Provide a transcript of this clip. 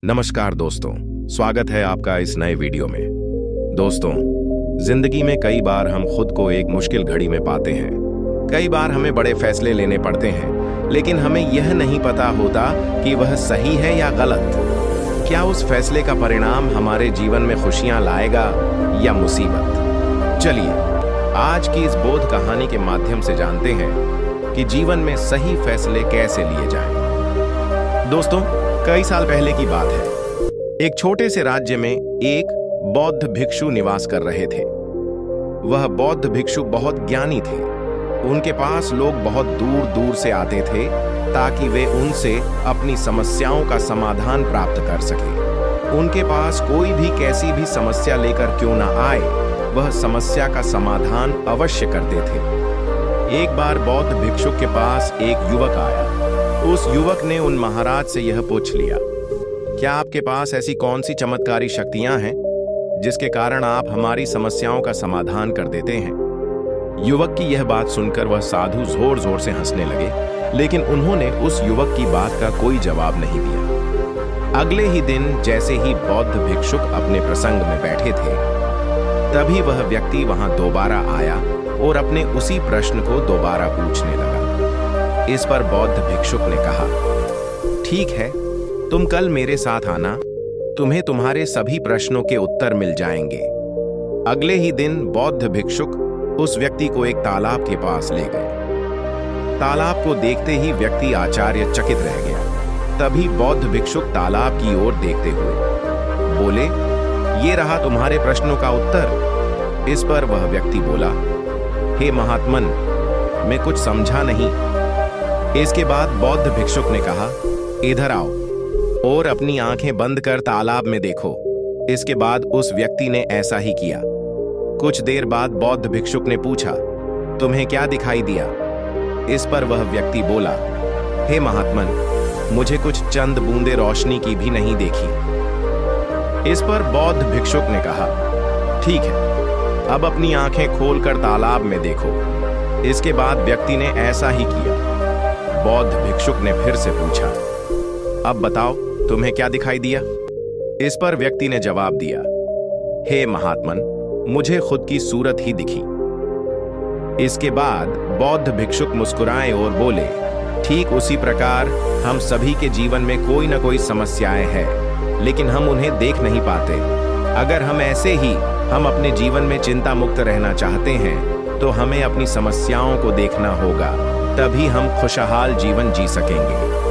नमस्कार दोस्तों, स्वागत है आपका इस नए वीडियो में। दोस्तों, जिंदगी में कई बार हम खुद को एक मुश्किल घड़ी में पाते हैं। कई बार हमें बड़े फैसले लेने पड़ते हैं, लेकिन हमें यह नहीं पता होता कि वह सही है या गलत। क्या उस फैसले का परिणाम हमारे जीवन में खुशियां लाएगा या मुसीबत? चलिए आज की इस बोध कहानी के माध्यम से जानते हैं कि जीवन में सही फैसले कैसे लिए जाएं। दोस्तों, कई साल पहले की बात है। एक छोटे से राज्य में एक बौद्ध भिक्षु निवास कर रहे थे। वह बौद्ध भिक्षु बहुत ज्ञानी थे। उनके पास लोग बहुत दूर दूर से आते थे ताकि वे उनसे अपनी समस्याओं का समाधान प्राप्त कर सकें। उनके पास कोई भी कैसी भी समस्या लेकर क्यों ना आए, वह समस्या का समाधान अवश्य करते थे। एक बार बौद्ध भिक्षु के पास एक युवक आया। उस युवक ने उन महाराज से यह पूछ लिया, क्या आपके पास ऐसी कौन सी चमत्कारी शक्तियां हैं जिसके कारण आप हमारी समस्याओं का समाधान कर देते हैं? युवक की यह बात सुनकर वह साधु जोर जोर से हंसने लगे, लेकिन उन्होंने उस युवक की बात का कोई जवाब नहीं दिया। अगले ही दिन जैसे ही बौद्ध भिक्षुक अपने प्रसंग में बैठे थे, तभी वह व्यक्ति वहां दोबारा आया और अपने उसी प्रश्न को दोबारा पूछने लगा। इस पर बौद्ध भिक्षुक ने कहा, ठीक है, तुम कल मेरे साथ आना, तुम्हें तुम्हारे सभी प्रश्नों के उत्तर मिल जाएंगे। अगले ही दिन बौद्ध भिक्षुक उस व्यक्ति को एक तालाब के पास ले गए। तालाब को देखते ही व्यक्ति आश्चर्यचकित रह गया। तभी बौद्ध भिक्षुक तालाब की ओर देखते हुए बोले, ये रहा तुम्हारे प्रश्नों का उत्तर। इस पर वह व्यक्ति बोला, हे महात्मन, मैं कुछ समझा नहीं। इसके बाद बौद्ध भिक्षुक ने कहा, इधर आओ और अपनी आंखें बंद कर तालाब में देखो। इसके बाद उस व्यक्ति ने ऐसा ही किया। कुछ देर बाद बौद्ध भिक्षुक ने पूछा, तुम्हें क्या दिखाई दिया? इस पर वह व्यक्ति बोला, हे महात्मन, मुझे कुछ चंद बूंदे रोशनी की भी नहीं देखी। इस पर बौद्ध भिक्षुक ने कहा, ठीक है, अब अपनी आंखें खोलकर तालाब में देखो। इसके बाद व्यक्ति ने ऐसा ही किया। बौद्ध भिक्षुक ने फिर से पूछा, अब बताओ तुम्हें क्या दिखाई दिया? इस पर व्यक्ति ने जवाब दिया, हे महात्मन, मुझे खुद की सूरत ही दिखी। इसके बाद बौद्ध भिक्षुक मुस्कुराए और बोले, ठीक उसी प्रकार हम सभी के जीवन में कोई ना कोई समस्याएं हैं, लेकिन हम उन्हें देख नहीं पाते। अगर हम ऐसे ही हम अपने जीवन में चिंता मुक्त रहना चाहते हैं, तो हमें अपनी समस्याओं को देखना होगा, तभी हम खुशहाल जीवन जी सकेंगे।